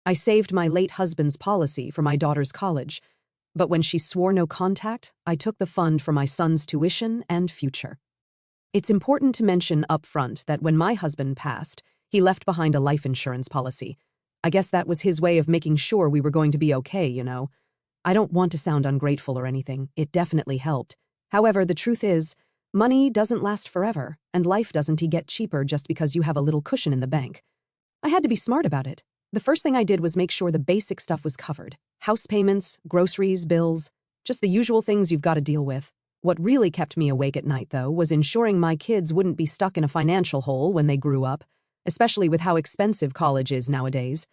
I saved my late husband's policy for my daughter's college, but when she swore no contact, I took the fund for my son's tuition and future. It's important to mention upfront that when my husband passed, he left behind a life insurance policy. I guess that was his way of making sure we were going to be okay, you know. I don't want to sound ungrateful or anything. It definitely helped. However, the truth is, money doesn't last forever, and life doesn't get cheaper just because you have a little cushion in the bank. I had to be smart about it. The first thing I did was make sure the basic stuff was covered. House payments, groceries, bills, just the usual things you've got to deal with. What really kept me awake at night, though, was ensuring my kids wouldn't be stuck in a financial hole when they grew up, especially with how expensive college is nowadays.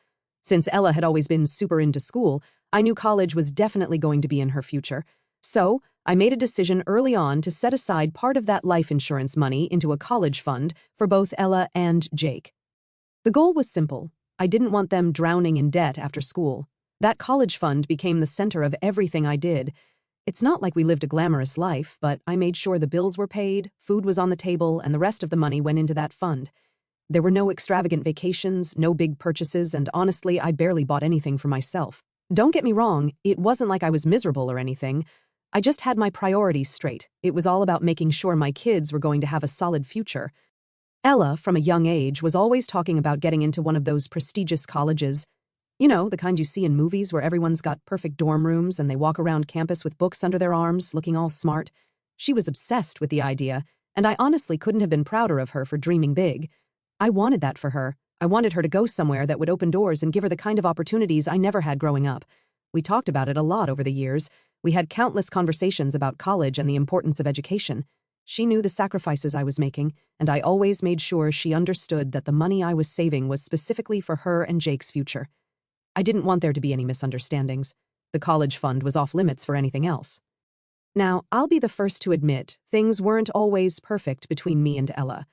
Since Ella had always been super into school, I knew college was definitely going to be in her future. So, I made a decision early on to set aside part of that life insurance money into a college fund for both Ella and Jake. The goal was simple. I didn't want them drowning in debt after school. That college fund became the center of everything I did. It's not like we lived a glamorous life, but I made sure the bills were paid, food was on the table, and the rest of the money went into that fund. There were no extravagant vacations, no big purchases, and honestly, I barely bought anything for myself. Don't get me wrong, it wasn't like I was miserable or anything. I just had my priorities straight. It was all about making sure my kids were going to have a solid future. Ella, from a young age, was always talking about getting into one of those prestigious colleges. You know, the kind you see in movies where everyone's got perfect dorm rooms and they walk around campus with books under their arms, looking all smart. She was obsessed with the idea, and I honestly couldn't have been prouder of her for dreaming big. I wanted that for her. I wanted her to go somewhere that would open doors and give her the kind of opportunities I never had growing up. We talked about it a lot over the years. We had countless conversations about college and the importance of education. She knew the sacrifices I was making, and I always made sure she understood that the money I was saving was specifically for her and Jake's future. I didn't want there to be any misunderstandings. The college fund was off limits for anything else. Now, I'll be the first to admit things weren't always perfect between me and Ella.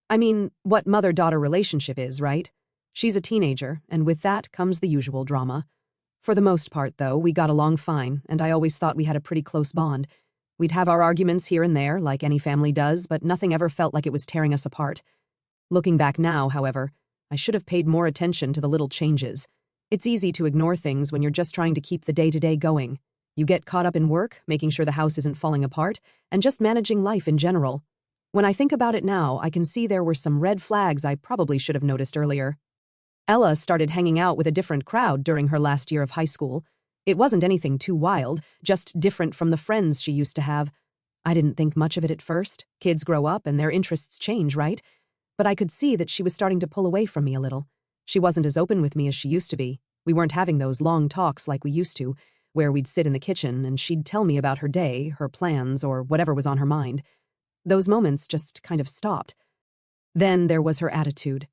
I mean, what mother-daughter relationship is, right? She's a teenager, and with that comes the usual drama. For the most part, though, we got along fine, and I always thought we had a pretty close bond. We'd have our arguments here and there, like any family does, but nothing ever felt like it was tearing us apart. Looking back now, however, I should have paid more attention to the little changes. It's easy to ignore things when you're just trying to keep the day-to-day going. You get caught up in work, making sure the house isn't falling apart, and just managing life in general. When I think about it now, I can see there were some red flags I probably should have noticed earlier. Ella started hanging out with a different crowd during her last year of high school. It wasn't anything too wild, just different from the friends she used to have. I didn't think much of it at first. Kids grow up and their interests change, right? But I could see that she was starting to pull away from me a little. She wasn't as open with me as she used to be. We weren't having those long talks like we used to, where we'd sit in the kitchen and she'd tell me about her day, her plans, or whatever was on her mind. Those moments just kind of stopped. Then there was her attitude.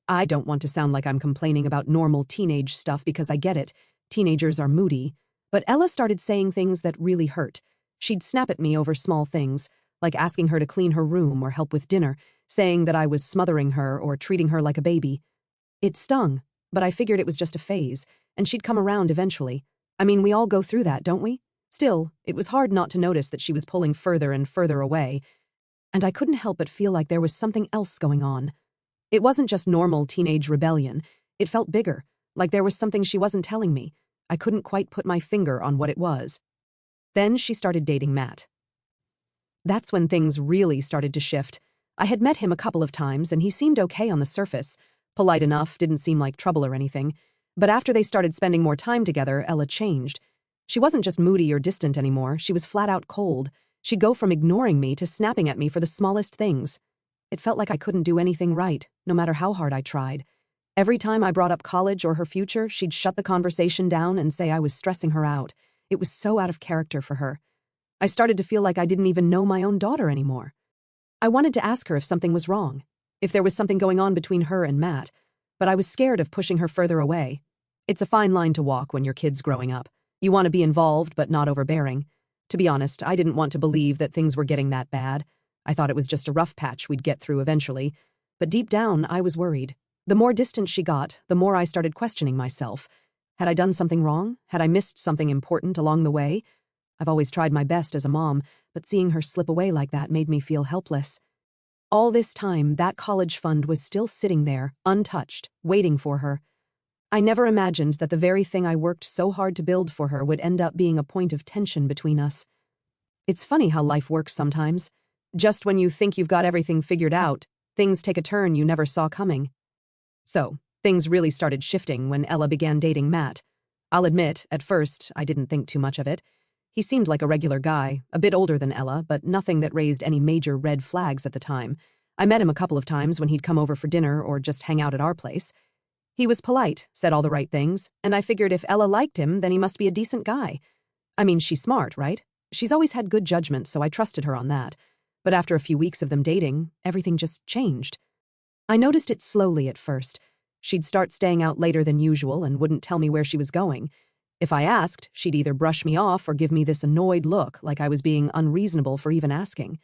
I don't want to sound like I'm complaining about normal teenage stuff because I get it. Teenagers are moody. But Ella started saying things that really hurt. She'd snap at me over small things, like asking her to clean her room or help with dinner, saying that I was smothering her or treating her like a baby. It stung, but I figured it was just a phase, and she'd come around eventually. I mean, we all go through that, don't we? Still, it was hard not to notice that she was pulling further and further away, and I couldn't help but feel like there was something else going on. It wasn't just normal teenage rebellion. It felt bigger, like there was something she wasn't telling me. I couldn't quite put my finger on what it was. Then she started dating Matt. That's when things really started to shift. I had met him a couple of times, and he seemed okay on the surface. Polite enough, didn't seem like trouble or anything. But after they started spending more time together, Ella changed. She wasn't just moody or distant anymore, she was flat out cold. She'd go from ignoring me to snapping at me for the smallest things. It felt like I couldn't do anything right, no matter how hard I tried. Every time I brought up college or her future, she'd shut the conversation down and say I was stressing her out. It was so out of character for her. I started to feel like I didn't even know my own daughter anymore. I wanted to ask her if something was wrong, if there was something going on between her and Matt, but I was scared of pushing her further away. It's a fine line to walk when your kid's growing up. You want to be involved, but not overbearing. To be honest, I didn't want to believe that things were getting that bad. I thought it was just a rough patch we'd get through eventually. But deep down, I was worried. The more distant she got, the more I started questioning myself. Had I done something wrong? Had I missed something important along the way? I've always tried my best as a mom, but seeing her slip away like that made me feel helpless. All this time, that college fund was still sitting there, untouched, waiting for her. I never imagined that the very thing I worked so hard to build for her would end up being a point of tension between us. It's funny how life works sometimes. Just when you think you've got everything figured out, things take a turn you never saw coming. So, things really started shifting when Ella began dating Matt. I'll admit, at first, I didn't think too much of it. He seemed like a regular guy, a bit older than Ella, but nothing that raised any major red flags at the time. I met him a couple of times when he'd come over for dinner or just hang out at our place. He was polite, said all the right things, and I figured if Ella liked him, then he must be a decent guy. I mean, she's smart, right? She's always had good judgment, so I trusted her on that. But after a few weeks of them dating, everything just changed. I noticed it slowly at first. She'd start staying out later than usual and wouldn't tell me where she was going. If I asked, she'd either brush me off or give me this annoyed look like I was being unreasonable for even asking.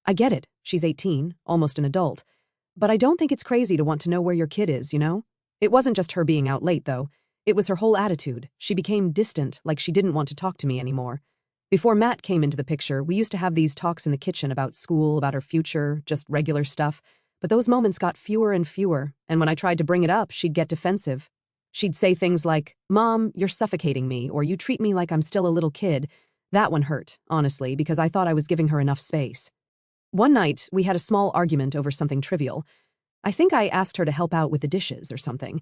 I get it, she's 18, almost an adult. But I don't think it's crazy to want to know where your kid is, you know? It wasn't just her being out late, though. It was her whole attitude. She became distant, like she didn't want to talk to me anymore. Before Matt came into the picture, we used to have these talks in the kitchen about school, about her future, just regular stuff. But those moments got fewer and fewer, and when I tried to bring it up, she'd get defensive. She'd say things like, "Mom, you're suffocating me," or "You treat me like I'm still a little kid." That one hurt, honestly, because I thought I was giving her enough space. One night, we had a small argument over something trivial. I think I asked her to help out with the dishes or something,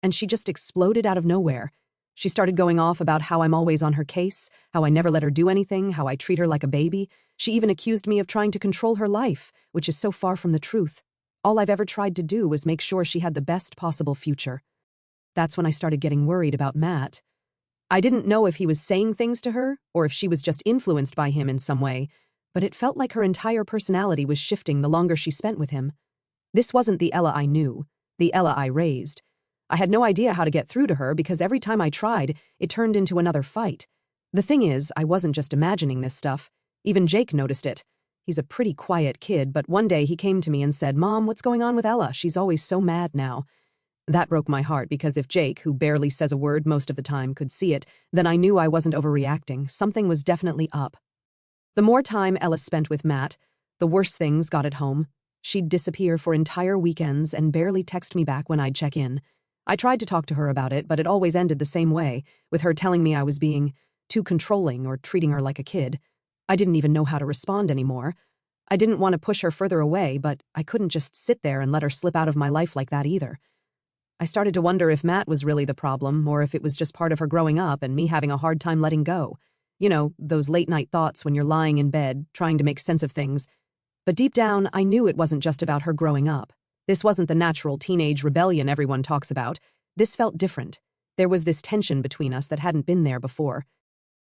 and she just exploded out of nowhere. She started going off about how I'm always on her case, how I never let her do anything, how I treat her like a baby. She even accused me of trying to control her life, which is so far from the truth. All I've ever tried to do was make sure she had the best possible future. That's when I started getting worried about Matt. I didn't know if he was saying things to her or if she was just influenced by him in some way, but it felt like her entire personality was shifting the longer she spent with him. This wasn't the Ella I knew, the Ella I raised. I had no idea how to get through to her because every time I tried, it turned into another fight. The thing is, I wasn't just imagining this stuff. Even Jake noticed it. He's a pretty quiet kid, but one day he came to me and said, "Mom, what's going on with Ella? She's always so mad now." That broke my heart because if Jake, who barely says a word most of the time, could see it, then I knew I wasn't overreacting. Something was definitely up. The more time Ella spent with Matt, the worse things got at home. She'd disappear for entire weekends and barely text me back when I'd check in. I tried to talk to her about it, but it always ended the same way, with her telling me I was being too controlling or treating her like a kid. I didn't even know how to respond anymore. I didn't want to push her further away, but I couldn't just sit there and let her slip out of my life like that either. I started to wonder if Matt was really the problem, or if it was just part of her growing up and me having a hard time letting go. You know, those late-night thoughts when you're lying in bed, trying to make sense of things. But deep down, I knew it wasn't just about her growing up. This wasn't the natural teenage rebellion everyone talks about. This felt different. There was this tension between us that hadn't been there before.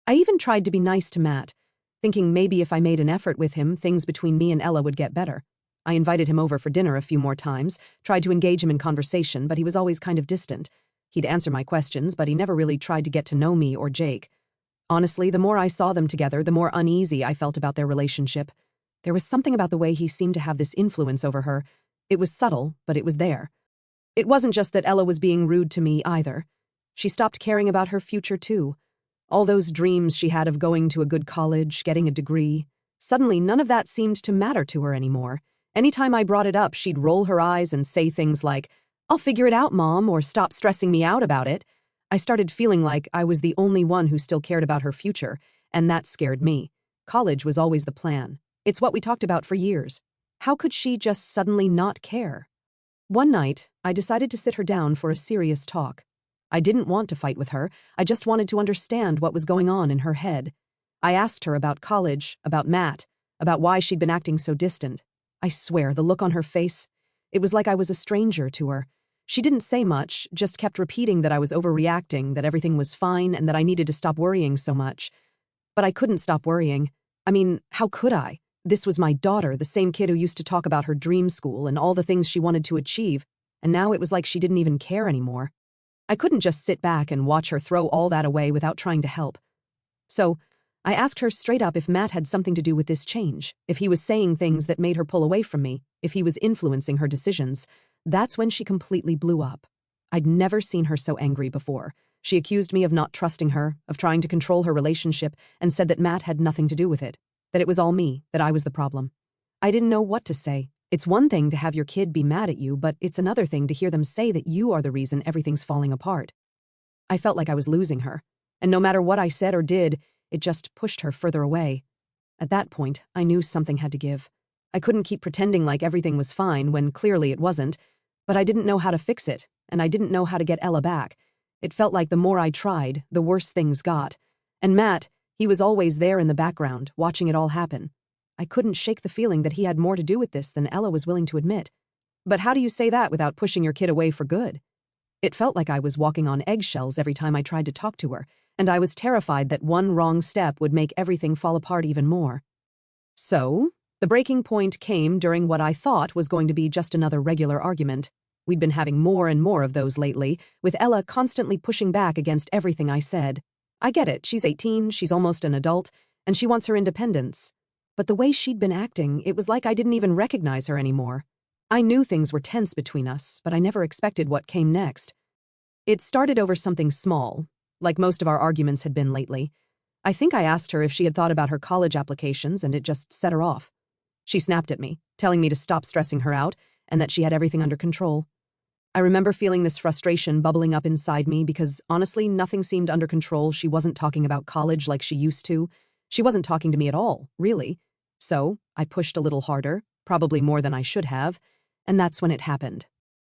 I even tried to be nice to Matt, thinking maybe if I made an effort with him, things between me and Ella would get better. I invited him over for dinner a few more times, tried to engage him in conversation, but he was always kind of distant. He'd answer my questions, but he never really tried to get to know me or Jake. Honestly, the more I saw them together, the more uneasy I felt about their relationship. There was something about the way he seemed to have this influence over her. It was subtle, but it was there. It wasn't just that Ella was being rude to me either. She stopped caring about her future too. All those dreams she had of going to a good college, getting a degree. Suddenly, none of that seemed to matter to her anymore. Anytime I brought it up, she'd roll her eyes and say things like, "I'll figure it out, Mom," or "Stop stressing me out about it." I started feeling like I was the only one who still cared about her future, and that scared me. College was always the plan. It's what we talked about for years. How could she just suddenly not care? One night, I decided to sit her down for a serious talk. I didn't want to fight with her. I just wanted to understand what was going on in her head. I asked her about college, about Matt, about why she'd been acting so distant. I swear, the look on her face, it was like I was a stranger to her. She didn't say much, just kept repeating that I was overreacting, that everything was fine, and that I needed to stop worrying so much. But I couldn't stop worrying. I mean, how could I? This was my daughter, the same kid who used to talk about her dream school and all the things she wanted to achieve, and now it was like she didn't even care anymore. I couldn't just sit back and watch her throw all that away without trying to help. So, I asked her straight up if Matt had something to do with this change, if he was saying things that made her pull away from me, if he was influencing her decisions. That's when she completely blew up. I'd never seen her so angry before. She accused me of not trusting her, of trying to control her relationship, and said that Matt had nothing to do with it, that it was all me, that I was the problem. I didn't know what to say. It's one thing to have your kid be mad at you, but it's another thing to hear them say that you are the reason everything's falling apart. I felt like I was losing her, and no matter what I said or did, it just pushed her further away. At that point, I knew something had to give. I couldn't keep pretending like everything was fine when clearly it wasn't, but I didn't know how to fix it, and I didn't know how to get Ella back. It felt like the more I tried, the worse things got. And Matt, he was always there in the background, watching it all happen. I couldn't shake the feeling that he had more to do with this than Ella was willing to admit. But how do you say that without pushing your kid away for good? It felt like I was walking on eggshells every time I tried to talk to her, and I was terrified that one wrong step would make everything fall apart even more. So, the breaking point came during what I thought was going to be just another regular argument. We'd been having more and more of those lately, with Ella constantly pushing back against everything I said. I get it, she's 18, she's almost an adult, and she wants her independence. But the way she'd been acting, it was like I didn't even recognize her anymore. I knew things were tense between us, but I never expected what came next. It started over something small, like most of our arguments had been lately. I think I asked her if she had thought about her college applications, and it just set her off. She snapped at me, telling me to stop stressing her out, and that she had everything under control. I remember feeling this frustration bubbling up inside me because, honestly, nothing seemed under control. She wasn't talking about college like she used to. She wasn't talking to me at all, really. So, I pushed a little harder, probably more than I should have, and that's when it happened.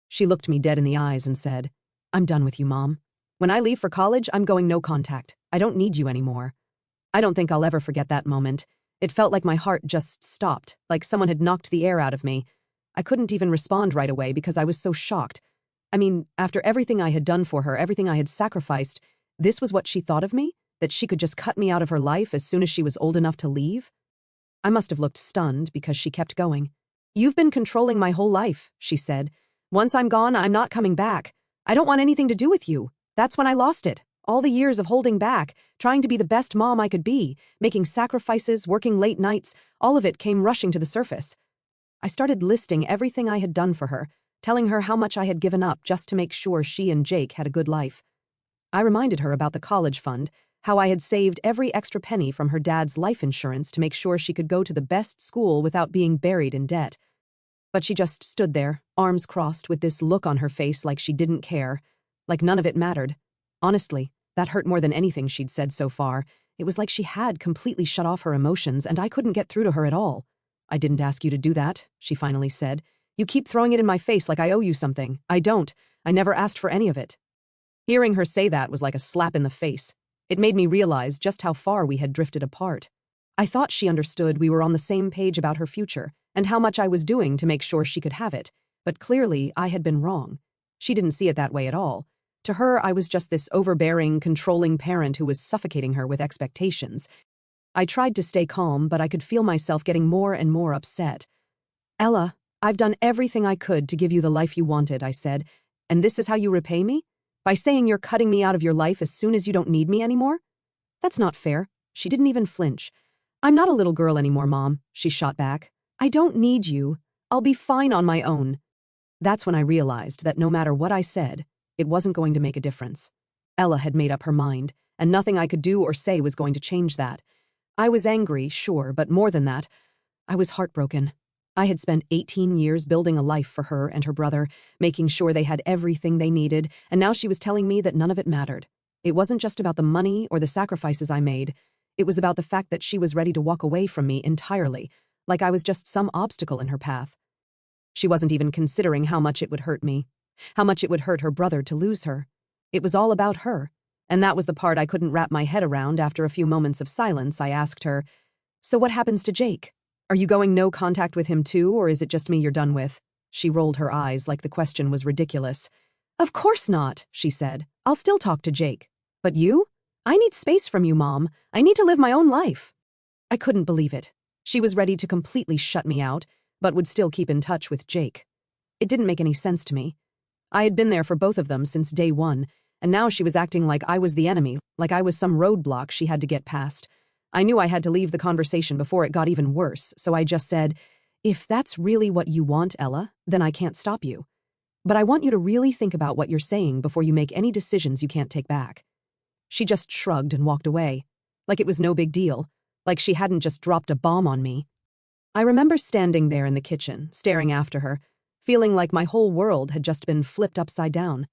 She looked me dead in the eyes and said, "I'm done with you, Mom. When I leave for college, I'm going no contact. I don't need you anymore." I don't think I'll ever forget that moment. It felt like my heart just stopped, like someone had knocked the air out of me. I couldn't even respond right away because I was so shocked. I mean, after everything I had done for her, everything I had sacrificed, this was what she thought of me? That she could just cut me out of her life as soon as she was old enough to leave? I must have looked stunned because she kept going. "You've been controlling my whole life," she said. "Once I'm gone, I'm not coming back. I don't want anything to do with you. That's when I lost it. All the years of holding back, trying to be the best mom I could be, making sacrifices, working late nights, all of it came rushing to the surface. I started listing everything I had done for her, telling her how much I had given up just to make sure she and Jake had a good life. I reminded her about the college fund, how I had saved every extra penny from her dad's life insurance to make sure she could go to the best school without being buried in debt. But she just stood there, arms crossed, with this look on her face like she didn't care, like none of it mattered. Honestly, that hurt more than anything she'd said so far. It was like she had completely shut off her emotions and I couldn't get through to her at all. "I didn't ask you to do that," she finally said. "You keep throwing it in my face like I owe you something. I don't. I never asked for any of it." Hearing her say that was like a slap in the face. It made me realize just how far we had drifted apart. I thought she understood we were on the same page about her future and how much I was doing to make sure she could have it, but clearly I had been wrong. She didn't see it that way at all. To her, I was just this overbearing, controlling parent who was suffocating her with expectations. I tried to stay calm, but I could feel myself getting more and more upset. "Ella, I've done everything I could to give you the life you wanted," I said, "and this is how you repay me? By saying you're cutting me out of your life as soon as you don't need me anymore? That's not fair." She didn't even flinch. "I'm not a little girl anymore, Mom," she shot back. "I don't need you. I'll be fine on my own." That's when I realized that no matter what I said, it wasn't going to make a difference. Ella had made up her mind, and nothing I could do or say was going to change that. I was angry, sure, but more than that, I was heartbroken. I had spent 18 years building a life for her and her brother, making sure they had everything they needed, and now she was telling me that none of it mattered. It wasn't just about the money or the sacrifices I made. It was about the fact that she was ready to walk away from me entirely, like I was just some obstacle in her path. She wasn't even considering how much it would hurt me, how much it would hurt her brother to lose her. It was all about her, and that was the part I couldn't wrap my head around. After a few moments of silence, I asked her, "So what happens to Jake? Are you going no contact with him too, or is it just me you're done with?" She rolled her eyes like the question was ridiculous. "Of course not," she said. "I'll still talk to Jake. But you? I need space from you, Mom. I need to live my own life." I couldn't believe it. She was ready to completely shut me out, but would still keep in touch with Jake. It didn't make any sense to me. I had been there for both of them since day one, and now she was acting like I was the enemy, like I was some roadblock she had to get past. I knew I had to leave the conversation before it got even worse, so I just said, "If that's really what you want, Ella, then I can't stop you. But I want you to really think about what you're saying before you make any decisions you can't take back." She just shrugged and walked away, like it was no big deal, like she hadn't just dropped a bomb on me. I remember standing there in the kitchen, staring after her, feeling like my whole world had just been flipped upside down.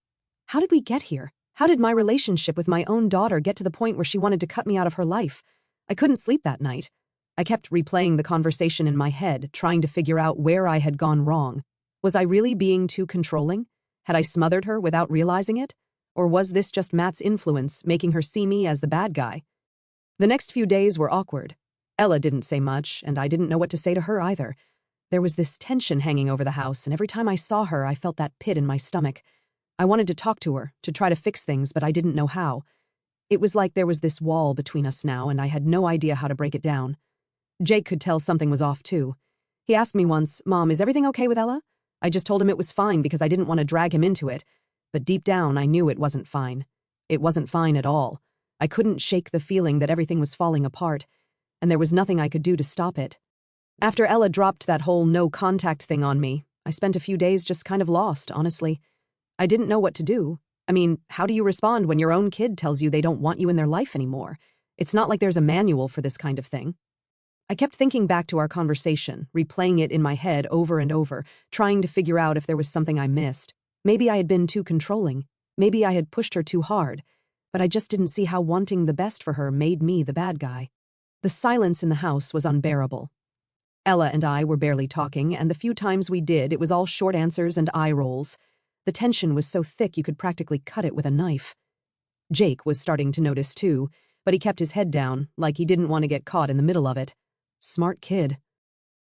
How did we get here? How did my relationship with my own daughter get to the point where she wanted to cut me out of her life? I couldn't sleep that night. I kept replaying the conversation in my head, trying to figure out where I had gone wrong. Was I really being too controlling? Had I smothered her without realizing it? Or was this just Matt's influence, making her see me as the bad guy? The next few days were awkward. Ella didn't say much, and I didn't know what to say to her either. There was this tension hanging over the house, and every time I saw her, I felt that pit in my stomach. I wanted to talk to her, to try to fix things, but I didn't know how. It was like there was this wall between us now, and I had no idea how to break it down. Jake could tell something was off, too. He asked me once, "Mom, is everything okay with Ella?" I just told him it was fine because I didn't want to drag him into it, but deep down I knew it wasn't fine. It wasn't fine at all. I couldn't shake the feeling that everything was falling apart, and there was nothing I could do to stop it. After Ella dropped that whole no-contact thing on me, I spent a few days just kind of lost, honestly. I didn't know what to do. I mean, how do you respond when your own kid tells you they don't want you in their life anymore? It's not like there's a manual for this kind of thing. I kept thinking back to our conversation, replaying it in my head over and over, trying to figure out if there was something I missed. Maybe I had been too controlling. Maybe I had pushed her too hard. But I just didn't see how wanting the best for her made me the bad guy. The silence in the house was unbearable. Ella and I were barely talking, and the few times we did, it was all short answers and eye rolls. The tension was so thick you could practically cut it with a knife. Jake was starting to notice too, but he kept his head down, like he didn't want to get caught in the middle of it. Smart kid.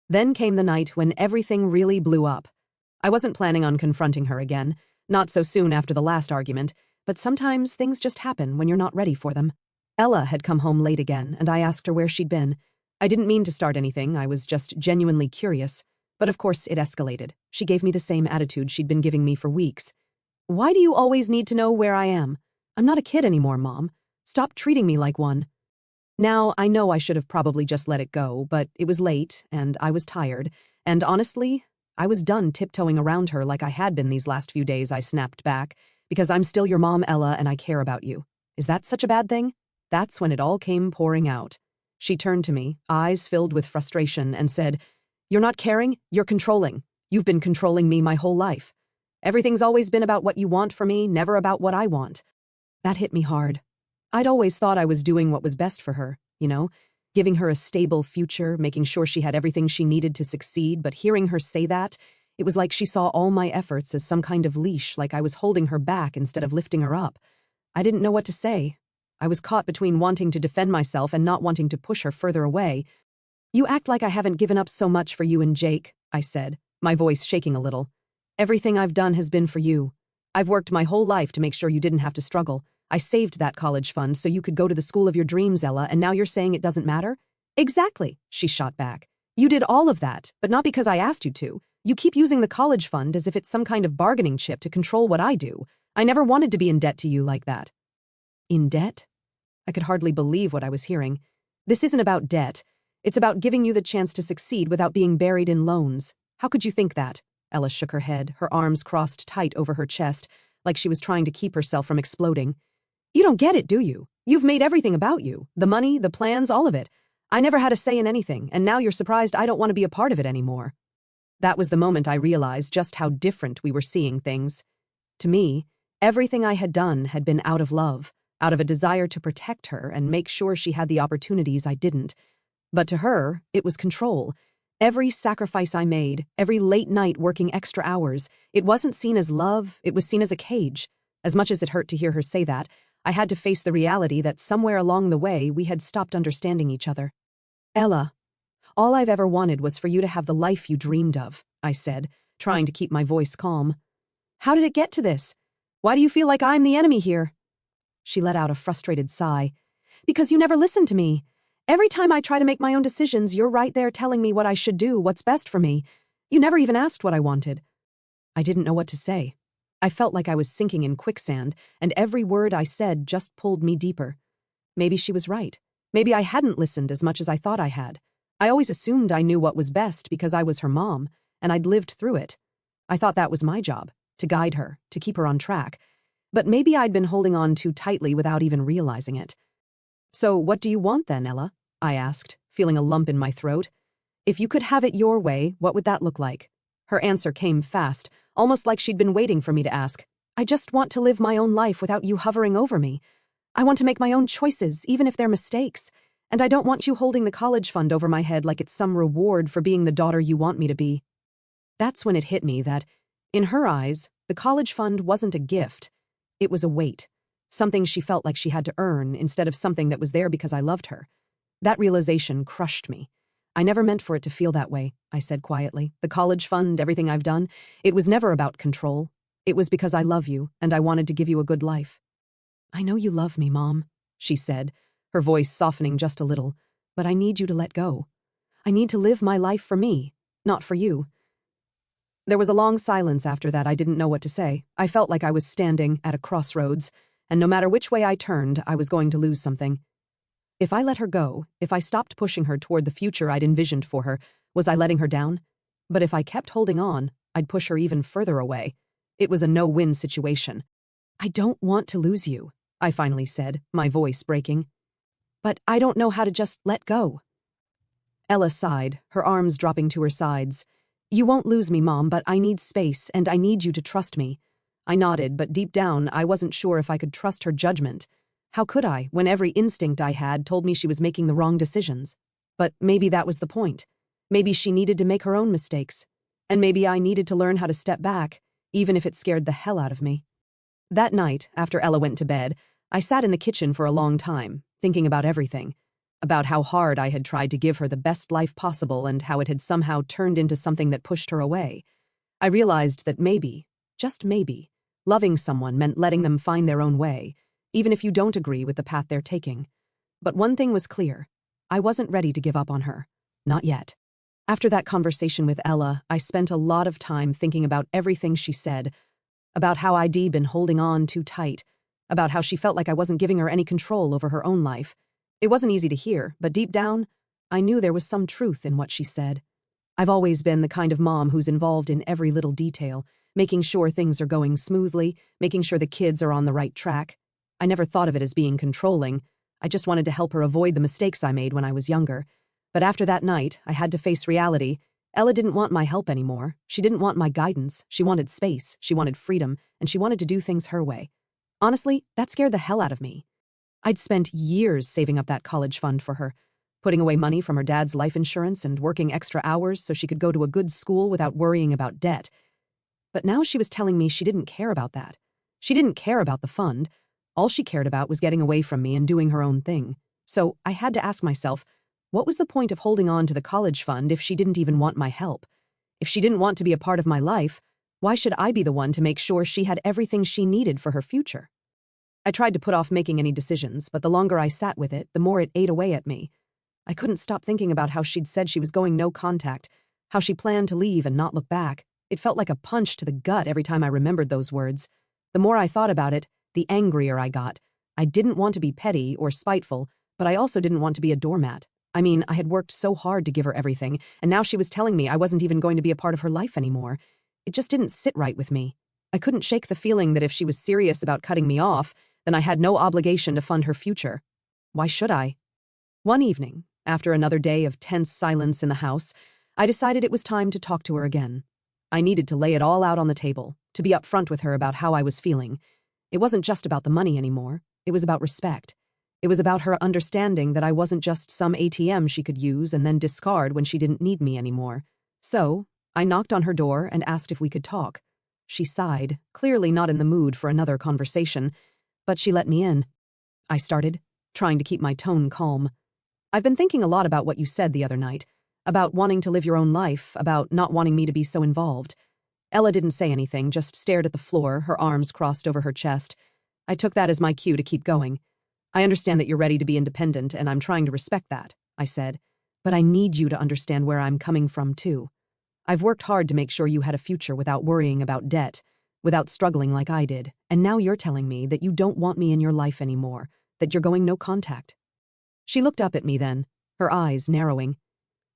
Then came the night when everything really blew up. I wasn't planning on confronting her again, not so soon after the last argument, but sometimes things just happen when you're not ready for them. Ella had come home late again, and I asked her where she'd been. I didn't mean to start anything, I was just genuinely curious. But of course it escalated. She gave me the same attitude she'd been giving me for weeks. "Why do you always need to know where I am? I'm not a kid anymore, Mom. Stop treating me like one." Now, I know I should have probably just let it go, but it was late, and I was tired, and honestly, I was done tiptoeing around her like I had been these last few days. I snapped back, "Because I'm still your mom, Ella, and I care about you. Is that such a bad thing?" That's when it all came pouring out. She turned to me, eyes filled with frustration, and said, "You're not caring, you're controlling. You've been controlling me my whole life. Everything's always been about what you want for me, never about what I want." That hit me hard. I'd always thought I was doing what was best for her, giving her a stable future, making sure she had everything she needed to succeed, but hearing her say that, it was like she saw all my efforts as some kind of leash, like I was holding her back instead of lifting her up. I didn't know what to say. I was caught between wanting to defend myself and not wanting to push her further away. "You act like I haven't given up so much for you and Jake," I said, my voice shaking a little. "Everything I've done has been for you. I've worked my whole life to make sure you didn't have to struggle. I saved that college fund so you could go to the school of your dreams, Ella, and now you're saying it doesn't matter?" "Exactly," she shot back. "You did all of that, but not because I asked you to. You keep using the college fund as if it's some kind of bargaining chip to control what I do. I never wanted to be in debt to you like that." In debt? I could hardly believe what I was hearing. "This isn't about debt. It's about giving you the chance to succeed without being buried in loans. How could you think that?" Ella shook her head, her arms crossed tight over her chest, like she was trying to keep herself from exploding. "You don't get it, do you? You've made everything about you. The money, the plans, all of it. I never had a say in anything, and now you're surprised I don't want to be a part of it anymore." That was the moment I realized just how different we were seeing things. To me, everything I had done had been out of love, out of a desire to protect her and make sure she had the opportunities I didn't. But to her, it was control. Every sacrifice I made, every late night working extra hours, it wasn't seen as love, it was seen as a cage. As much as it hurt to hear her say that, I had to face the reality that somewhere along the way we had stopped understanding each other. "Ella, all I've ever wanted was for you to have the life you dreamed of," I said, trying to keep my voice calm. "How did it get to this? Why do you feel like I'm the enemy here?" She let out a frustrated sigh. "Because you never listen to me. Every time I try to make my own decisions, you're right there telling me what I should do, what's best for me. You never even asked what I wanted." I didn't know what to say. I felt like I was sinking in quicksand, and every word I said just pulled me deeper. Maybe she was right. Maybe I hadn't listened as much as I thought I had. I always assumed I knew what was best because I was her mom, and I'd lived through it. I thought that was my job, to guide her, to keep her on track. But maybe I'd been holding on too tightly without even realizing it. "So what do you want then, Ella?" I asked, feeling a lump in my throat. If you could have it your way, what would that look like? Her answer came fast, almost like she'd been waiting for me to ask. I just want to live my own life without you hovering over me. I want to make my own choices, even if they're mistakes. And I don't want you holding the college fund over my head like it's some reward for being the daughter you want me to be. That's when it hit me that, in her eyes, the college fund wasn't a gift. It was a weight, something she felt like she had to earn instead of something that was there because I loved her. That realization crushed me. I never meant for it to feel that way, I said quietly. The college fund, everything I've done, it was never about control. It was because I love you and I wanted to give you a good life. I know you love me, Mom, she said, her voice softening just a little, but I need you to let go. I need to live my life for me, not for you. There was a long silence after that. I didn't know what to say. I felt like I was standing at a crossroads, and no matter which way I turned, I was going to lose something. If I let her go, if I stopped pushing her toward the future I'd envisioned for her, was I letting her down? But if I kept holding on, I'd push her even further away. It was a no-win situation. I don't want to lose you, I finally said, my voice breaking. But I don't know how to just let go. Ella sighed, her arms dropping to her sides. You won't lose me, Mom, but I need space, and I need you to trust me. I nodded, but deep down, I wasn't sure if I could trust her judgment. How could I, when every instinct I had told me she was making the wrong decisions? But maybe that was the point. Maybe she needed to make her own mistakes. And maybe I needed to learn how to step back, even if it scared the hell out of me. That night, after Ella went to bed, I sat in the kitchen for a long time, thinking about everything. About how hard I had tried to give her the best life possible and how it had somehow turned into something that pushed her away. I realized that maybe, just maybe, loving someone meant letting them find their own way, even if you don't agree with the path they're taking. But one thing was clear. I wasn't ready to give up on her. Not yet. After that conversation with Ella, I spent a lot of time thinking about everything she said, about how I'd been holding on too tight, about how she felt like I wasn't giving her any control over her own life. It wasn't easy to hear, but deep down, I knew there was some truth in what she said. I've always been the kind of mom who's involved in every little detail, making sure things are going smoothly, making sure the kids are on the right track. I never thought of it as being controlling. I just wanted to help her avoid the mistakes I made when I was younger. But after that night, I had to face reality. Ella didn't want my help anymore. She didn't want my guidance. She wanted space, she wanted freedom, and she wanted to do things her way. Honestly, that scared the hell out of me. I'd spent years saving up that college fund for her, putting away money from her dad's life insurance and working extra hours so she could go to a good school without worrying about debt. But now she was telling me she didn't care about that. She didn't care about the fund. All she cared about was getting away from me and doing her own thing. So I had to ask myself, what was the point of holding on to the college fund if she didn't even want my help? If she didn't want to be a part of my life, why should I be the one to make sure she had everything she needed for her future? I tried to put off making any decisions, but the longer I sat with it, the more it ate away at me. I couldn't stop thinking about how she'd said she was going no contact, how she planned to leave and not look back. It felt like a punch to the gut every time I remembered those words. The more I thought about it, the angrier I got. I didn't want to be petty or spiteful, but I also didn't want to be a doormat. I mean, I had worked so hard to give her everything, and now she was telling me I wasn't even going to be a part of her life anymore. It just didn't sit right with me. I couldn't shake the feeling that if she was serious about cutting me off, then I had no obligation to fund her future. Why should I? One evening, after another day of tense silence in the house, I decided it was time to talk to her again. I needed to lay it all out on the table, to be upfront with her about how I was feeling. It wasn't just about the money anymore. It was about respect. It was about her understanding that I wasn't just some ATM she could use and then discard when she didn't need me anymore. So, I knocked on her door and asked if we could talk. She sighed, clearly not in the mood for another conversation, but she let me in. I started, trying to keep my tone calm. I've been thinking a lot about what you said the other night, about wanting to live your own life, about not wanting me to be so involved. Ella didn't say anything, just stared at the floor, her arms crossed over her chest. I took that as my cue to keep going. I understand that you're ready to be independent, and I'm trying to respect that, I said. But I need you to understand where I'm coming from, too. I've worked hard to make sure you had a future without worrying about debt, without struggling like I did, and now you're telling me that you don't want me in your life anymore, that you're going no contact. She looked up at me then, her eyes narrowing.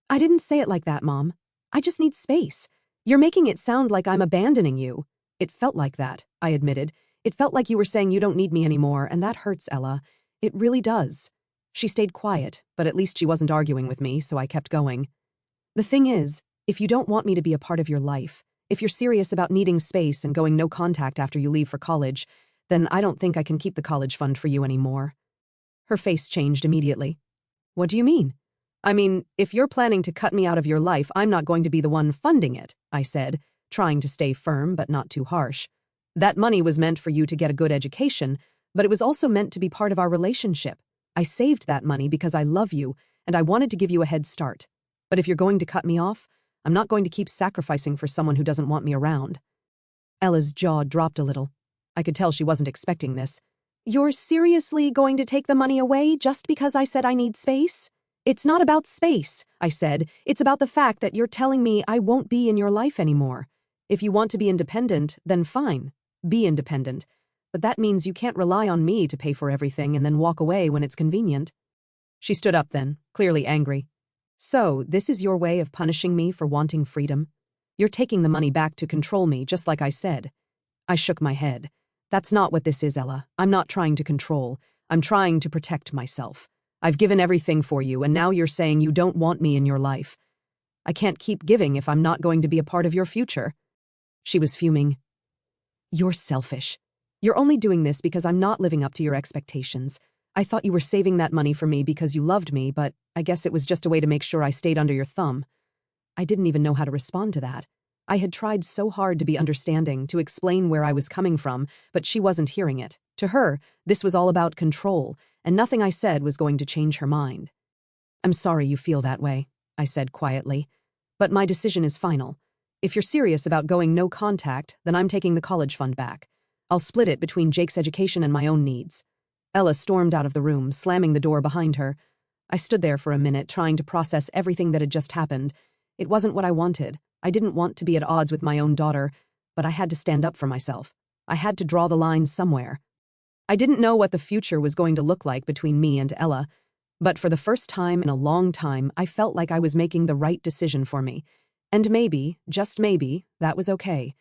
I didn't say it like that, Mom. I just need space. You're making it sound like I'm abandoning you. It felt like that, I admitted. It felt like you were saying you don't need me anymore, and that hurts, Ella. It really does. She stayed quiet, but at least she wasn't arguing with me, so I kept going. The thing is, if you don't want me to be a part of your life, if you're serious about needing space and going no contact after you leave for college, then I don't think I can keep the college fund for you anymore." Her face changed immediately. "What do you mean?" "I mean, if you're planning to cut me out of your life, I'm not going to be the one funding it," I said, trying to stay firm but not too harsh. "That money was meant for you to get a good education, but it was also meant to be part of our relationship. I saved that money because I love you, and I wanted to give you a head start. But if you're going to cut me off, I'm not going to keep sacrificing for someone who doesn't want me around." Ella's jaw dropped a little. I could tell she wasn't expecting this. "You're seriously going to take the money away just because I said I need space?" "It's not about space," I said. "It's about the fact that you're telling me I won't be in your life anymore. If you want to be independent, then fine. Be independent. But that means you can't rely on me to pay for everything and then walk away when it's convenient." She stood up then, clearly angry. "So, this is your way of punishing me for wanting freedom? You're taking the money back to control me, just like I said." I shook my head. "That's not what this is, Ella. I'm not trying to control. I'm trying to protect myself. I've given everything for you, and now you're saying you don't want me in your life. I can't keep giving if I'm not going to be a part of your future." She was fuming. "You're selfish. You're only doing this because I'm not living up to your expectations. I thought you were saving that money for me because you loved me, but I guess it was just a way to make sure I stayed under your thumb." I didn't even know how to respond to that. I had tried so hard to be understanding, to explain where I was coming from, but she wasn't hearing it. To her, this was all about control, and nothing I said was going to change her mind. "I'm sorry you feel that way," I said quietly, "but my decision is final. If you're serious about going no contact, then I'm taking the college fund back. I'll split it between Jake's education and my own needs." Ella stormed out of the room, slamming the door behind her. I stood there for a minute, trying to process everything that had just happened. It wasn't what I wanted. I didn't want to be at odds with my own daughter, but I had to stand up for myself. I had to draw the line somewhere. I didn't know what the future was going to look like between me and Ella, but for the first time in a long time, I felt like I was making the right decision for me. And maybe, just maybe, that was okay.